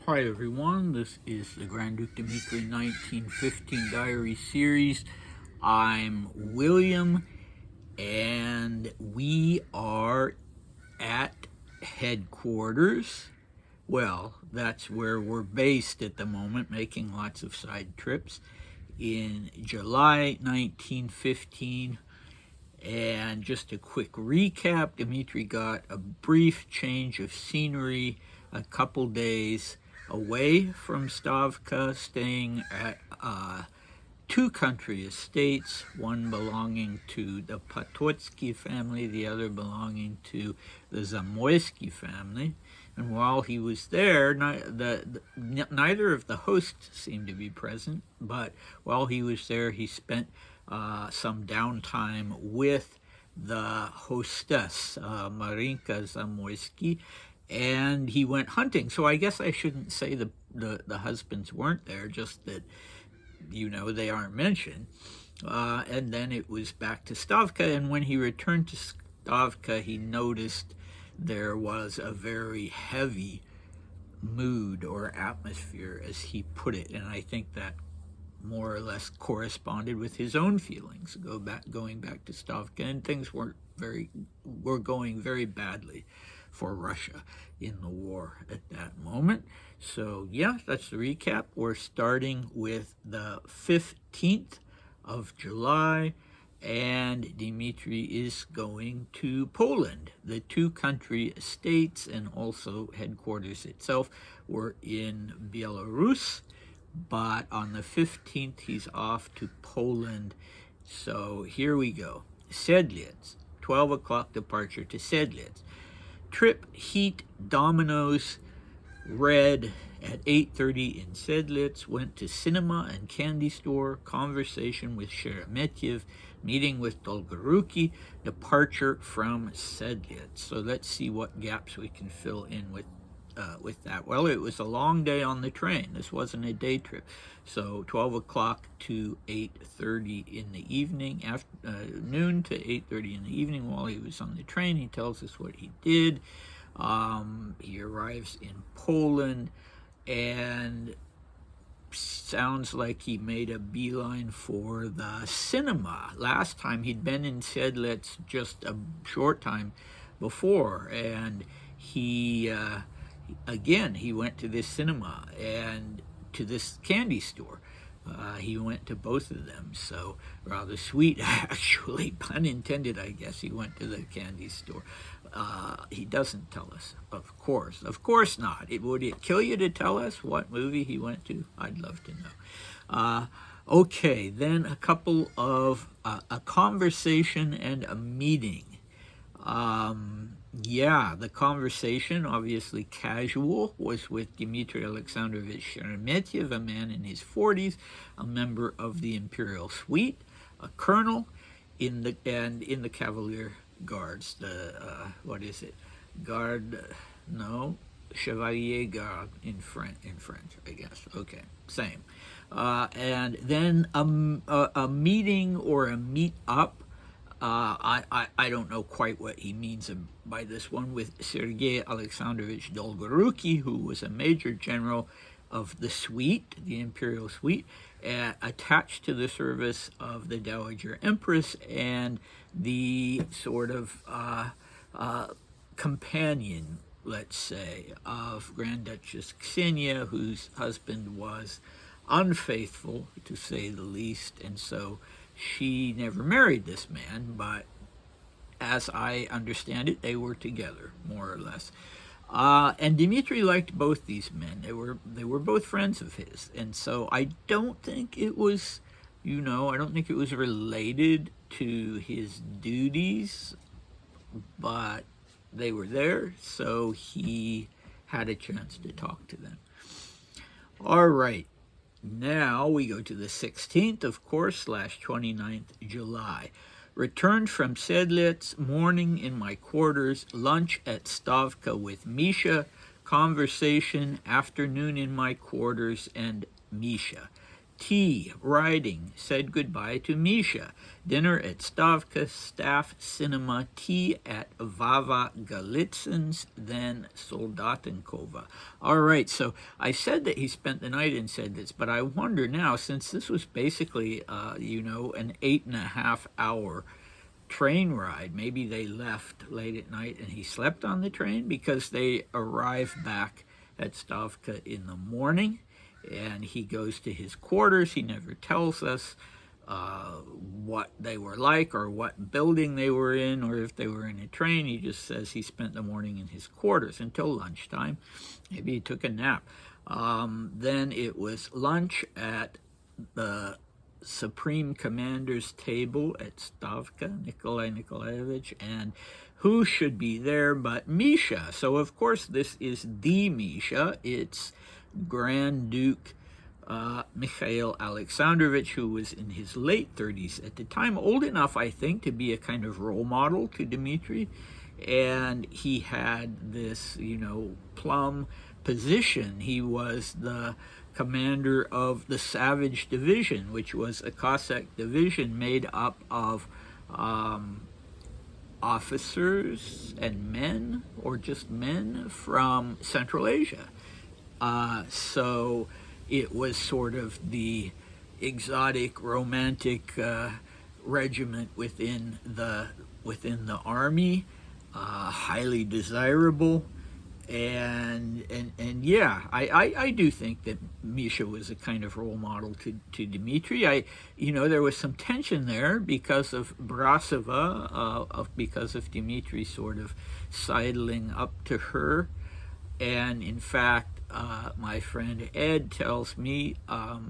Hi everyone, this is the Grand Duke Dmitri 1915 Diary Series. I'm William, and we are at headquarters. Well, that's where we're based at the moment, making lots of side trips. In July 1915, and just a quick recap, Dmitri got a brief change of scenery, a couple days away from Stavka, staying at two country estates, one belonging to the Potocki family, the other belonging to the Zamoyski family. And while he was there, neither of the hosts seemed to be present, but while he was there, he spent some downtime with the hostess, Marinka Zamoyski, and he went hunting. So I guess I shouldn't say the husbands weren't there, just that, they aren't mentioned. And then it was back to Stavka, and when he returned to Stavka, he noticed there was a very heavy mood or atmosphere, as he put it, and I think that more or less corresponded with his own feelings going back to Stavka, and things were going very badly for Russia in the war at that moment. So yeah, that's the recap. We're starting with the 15th of July, and Dmitri is going to Poland. The two country estates and also headquarters itself were in Belarus, but on the 15th he's off to Poland. So here we go. Sedlets, 12 o'clock departure to Sedlets. Trip, heat, dominoes, red at 8:30 in Sedlets. Went to cinema and candy store. Conversation with Sheremetyev. Meeting with Dolgoruki. Departure from Sedlets. So let's see what gaps we can fill in with that. Well, it was a long day on the train. This wasn't a day trip. So 12 o'clock to 8:30 in the evening, noon to 8:30 in the evening while he was on the train. He tells us what he did. He arrives in Poland, and sounds like he made a beeline for the cinema. Last time he'd been in Sedlets just a short time before, and he went to this cinema and to this candy store. He went to both of them, so rather sweet, actually, pun intended, I guess. He went to the candy store. He doesn't tell us, of course not. Would it kill you to tell us what movie he went to? I'd love to know. Okay, then a couple of a conversation and a meeting. The conversation, obviously casual, was with Dmitri Alexandrovich Sheremetyev, a man in his 40s, a member of the Imperial Suite, a colonel in the Cavalier Guards. Chevalier Garde in French, I guess. Okay, same. And then a meeting or a meet-up. I don't know quite what he means by this one, with Sergei Alexandrovich Dolgoruki, who was a major general of the suite, the Imperial Suite, attached to the service of the Dowager Empress, and the sort of companion, let's say, of Grand Duchess Ksenia, whose husband was unfaithful, to say the least, and so she never married this man, but as I understand it, they were together, more or less. And Dmitri liked both these men. They were both friends of his, and so I don't think it was, related to his duties, but they were there, so he had a chance to talk to them. All right. Now we go to the 16th, of course, /29th July. Returned from Sedlets, morning in my quarters, lunch at Stavka with Misha, conversation, afternoon in my quarters, and Misha. tea, riding, said goodbye to Misha. Dinner at Stavka, staff cinema, tea at Vava Galitsyn's, then Soldatenkova. All right, so I said that he spent the night in Sedlets, but I wonder now, since this was basically, an 8.5 hour train ride, maybe they left late at night and he slept on the train, because they arrived back at Stavka in the morning, and he goes to his quarters. He never tells us what they were like or what building they were in or if they were in a train. He just says he spent the morning in his quarters until lunchtime. Maybe he took a nap. Then it was lunch at the Supreme Commander's table at Stavka, Nikolai Nikolaevich, and who should be there but Misha? So, of course, this is the Misha. It's Grand Duke Mikhail Alexandrovich, who was in his late 30s at the time, old enough, I think, to be a kind of role model to Dmitri. And he had this, plum position. He was the commander of the Savage Division, which was a Cossack division made up of officers and men, or just men, from Central Asia. So it was sort of the exotic, romantic regiment within the army, highly desirable. And yeah, I do think that Misha was a kind of role model to Dmitri. There was some tension there because of Brasova, because of Dmitri sort of sidling up to her. And in fact, my friend Ed tells me,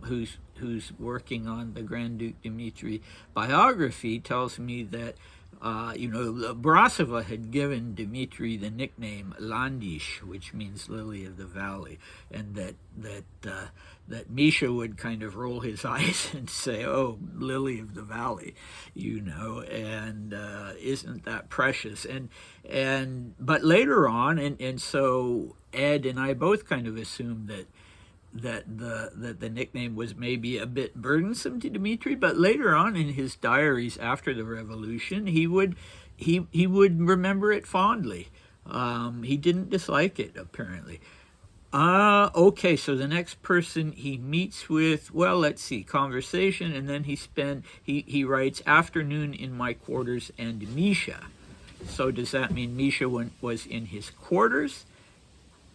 who's working on the Grand Duke Dmitri biography, tells me that Brasova had given Dmitri the nickname Landish, which means Lily of the Valley, and that Misha would kind of roll his eyes and say, "Oh, Lily of the Valley," and isn't that precious? But later on, and so Ed and I both kind of assumed that the nickname was maybe a bit burdensome to Dmitri, but later on in his diaries after the revolution, he would remember it fondly. He didn't dislike it, apparently. Okay, so the next person he meets with, well, let's see, conversation, and then he writes, afternoon in my quarters and Misha. So does that mean Misha was in his quarters,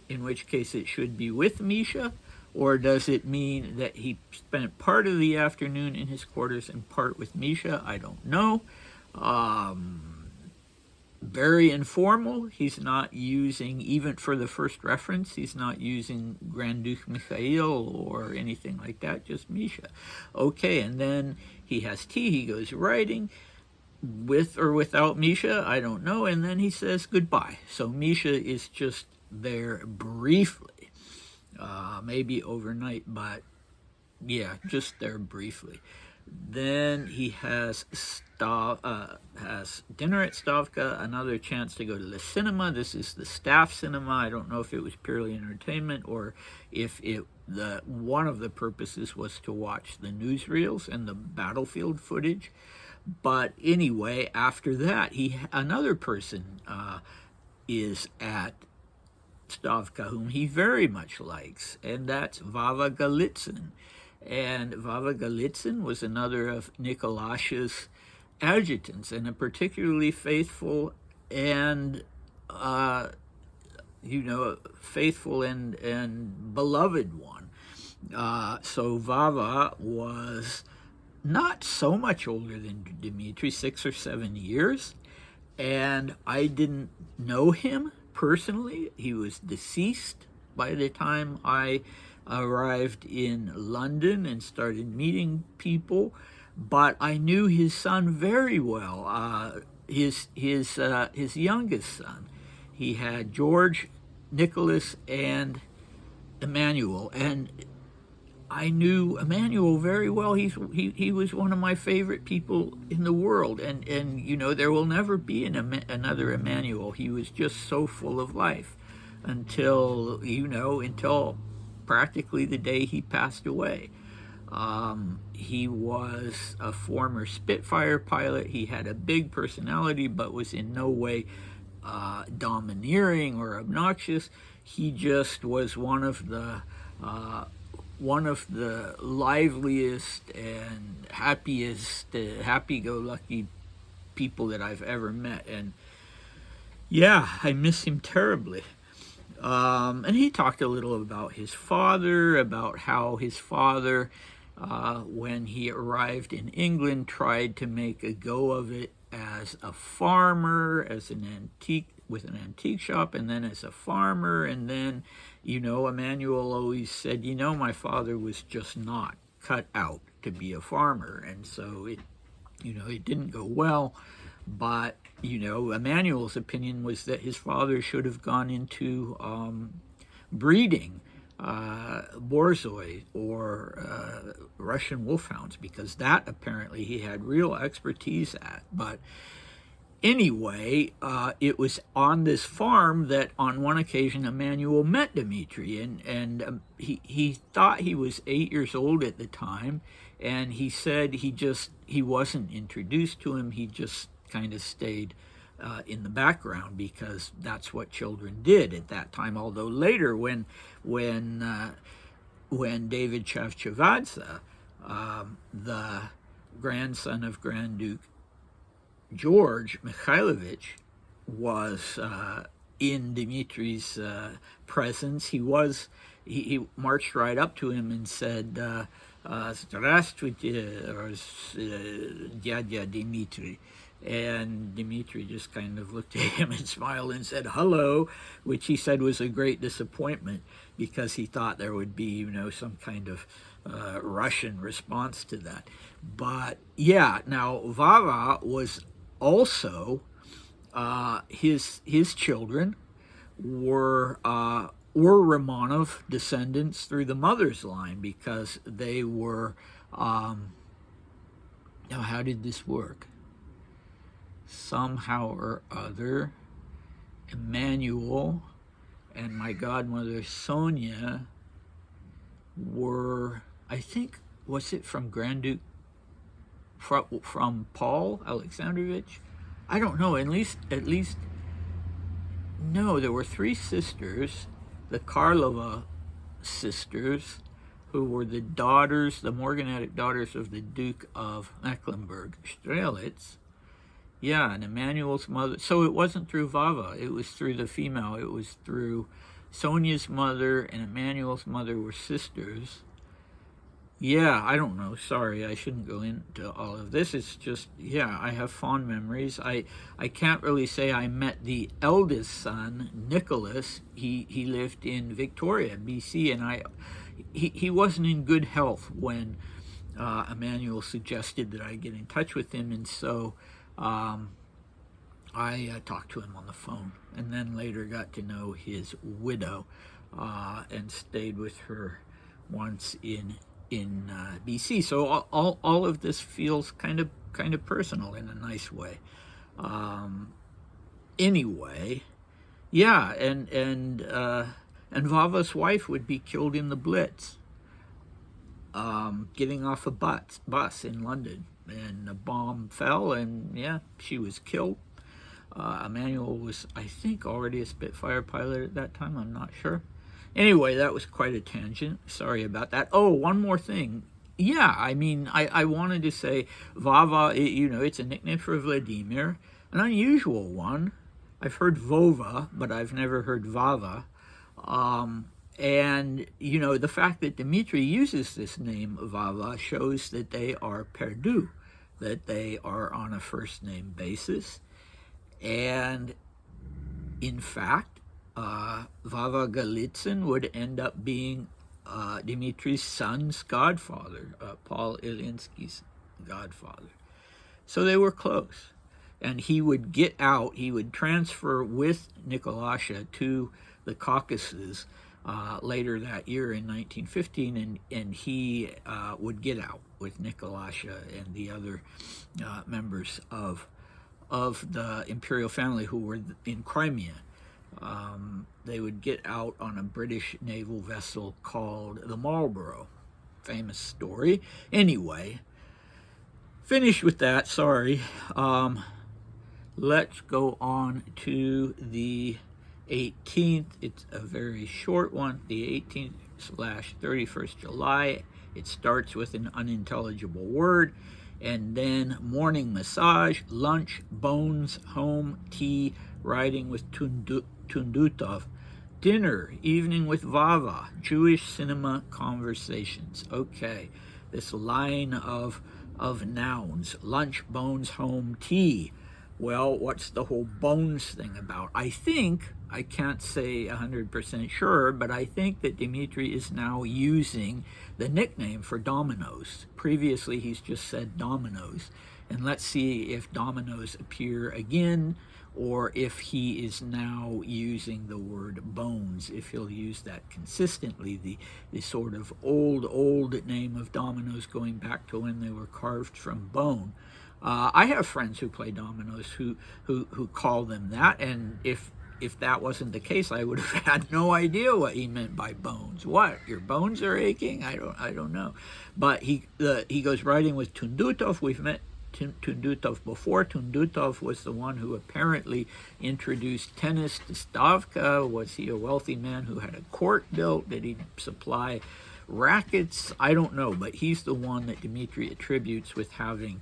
in which case it should be with Misha? Or does it mean that he spent part of the afternoon in his quarters and part with Misha? I don't know. Very informal. He's not using, even for the first reference, he's not using Grand Duke Mikhail or anything like that, just Misha. Okay, and then he has tea, he goes riding, with or without Misha, I don't know, and then he says goodbye. So Misha is just there briefly. Maybe overnight, but yeah, just there briefly. Then he has dinner at Stavka, another chance to go to the cinema. This is the staff cinema. I don't know if it was purely entertainment or if one of the purposes was to watch the newsreels and the battlefield footage. But anyway, after that, another person is at Stavka, whom he very much likes, and that's Vava Galitsyn. And Vava Galitsyn was another of Nikolash's adjutants, and a particularly faithful and faithful and beloved one. So Vava was not so much older than Dmitri, 6 or 7 years, and I didn't know him personally. He was deceased by the time I arrived in London and started meeting people, but I knew his son very well. His youngest son. He had George, Nicholas, and Emmanuel, and I knew Emmanuel very well. He was one of my favorite people in the world, and there will never be another Emmanuel. He was just so full of life until practically the day he passed away. He was a former Spitfire pilot. He had a big personality, but was in no way domineering or obnoxious. He just was one of the liveliest and happiest, happy-go-lucky people that I've ever met. And yeah, I miss him terribly. And he talked a little about his father, about how his father, when he arrived in England, tried to make a go of it as a farmer, with an antique shop, and then as a farmer. And then, Emmanuel always said, my father was just not cut out to be a farmer. And so it didn't go well. But, Emmanuel's opinion was that his father should have gone into breeding borzoi or Russian wolfhounds, because that apparently he had real expertise at. But anyway, it was on this farm that on one occasion Emmanuel met Dmitri, and he thought he was 8 years old at the time, and he said he wasn't introduced to him. He just kind of stayed in the background, because that's what children did at that time. Although later, when David Chavchavadze, the grandson of Grand Duke George Mikhailovich, was in Dmitri's presence, he marched right up to him and said, "Здравствуйте, дядя Dmitri." And Dmitri just kind of looked at him and smiled and said, "Hello," which he said was a great disappointment, because he thought there would be, some kind of Russian response to that. But yeah, now Vava was also, his children were Romanov descendants through the mother's line, because they were, now how did this work? Somehow or other, Emmanuel and my godmother Sonia were, I think, was it from Grand Duke, from Paul Alexandrovich? I don't know. At least, no. There were three sisters, the Karlova sisters, who were the morganatic daughters of the Duke of Mecklenburg Strelitz. Yeah, and Emmanuel's mother. So it wasn't through Vava. It was through the female. It was through Sonia's mother and Emmanuel's mother were sisters. Yeah, I don't know. Sorry, I shouldn't go into all of this. It's just, yeah, I have fond memories. I can't really say I met the eldest son, Nicholas. He lived in Victoria, BC, and he wasn't in good health when Emmanuel suggested that I get in touch with him, and so I talked to him on the phone, and then later got to know his widow, and stayed with her once in BC. So all of this feels kind of personal in a nice way. Anyway, yeah, and Vava's wife would be killed in the Blitz, getting off a bus in London, and a bomb fell, and yeah, she was killed. Emmanuel was, I think, already a Spitfire pilot at that time. I'm not sure. Anyway, that was quite a tangent. Sorry about that. Oh, one more thing. Yeah, I mean, I wanted to say Vava, it's a nickname for Vladimir, an unusual one. I've heard Vova, but I've never heard Vava. And, the fact that Dmitri uses this name, Vava, shows that they are perdu, that they are on a first-name basis. And, in fact, Vava Golitsyn would end up being Dmitri's son's godfather, Paul Ilyinsky's godfather. So they were close. And he would get out, he would transfer with Nikolasha to the Caucasus later that year in 1915, and he would get out with Nikolasha and the other members of the imperial family who were in Crimea. They would get out on a British naval vessel called the Marlborough. famous story. Anyway, finished with that, sorry. Let's go on to the 18th. It's a very short one, the 18th/31st July. It starts with an unintelligible word, and then morning massage, lunch, bones, home, tea, riding with Tundutov, dinner, evening with Vava, Jewish cinema conversations. Okay, this line of nouns, lunch, bones, home, tea. Well, what's the whole bones thing about? I think, I can't say 100% sure, but I think that Dmitri is now using the nickname for dominoes. Previously, he's just said dominoes. And let's see if dominoes appear again, or if he is now using the word bones, if he'll use that consistently, the sort of old name of dominoes going back to when they were carved from bone. I have friends who play dominoes who call them that, and if that wasn't the case, I would have had no idea what he meant by bones. What, your bones are aching? I don't know. But he goes riding with Tundutov. We've met Tundutov before. Tundutov was the one who apparently introduced tennis to Stavka. Was he a wealthy man who had a court built? Did he supply rackets? I don't know, but he's the one that Dmitri attributes with having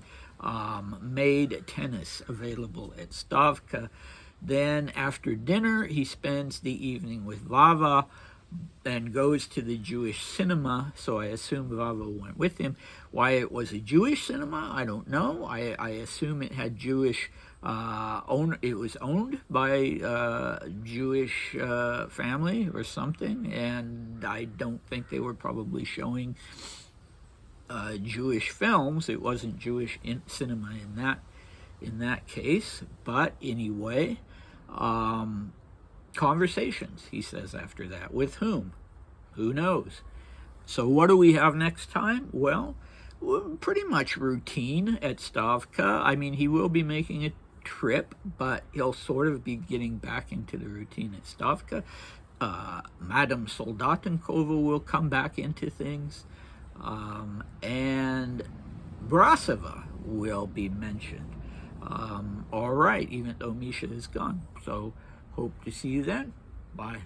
made tennis available at Stavka. Then after dinner, he spends the evening with Vava and goes to the Jewish cinema, so I assume Vava went with him. Why it was a Jewish cinema, I don't know. I assume it had Jewish it was owned by a Jewish family or something, and I don't think they were probably showing Jewish films. It wasn't Jewish cinema in that case. But anyway, conversations, he says after that. With whom? Who knows? So what do we have next time? Well, pretty much routine at Stavka. I mean, he will be making a trip, but he'll sort of be getting back into the routine at Stavka. Madame Soldatenkova will come back into things. And Brasova will be mentioned. All right, even though Misha is gone. So hope to see you then. Bye.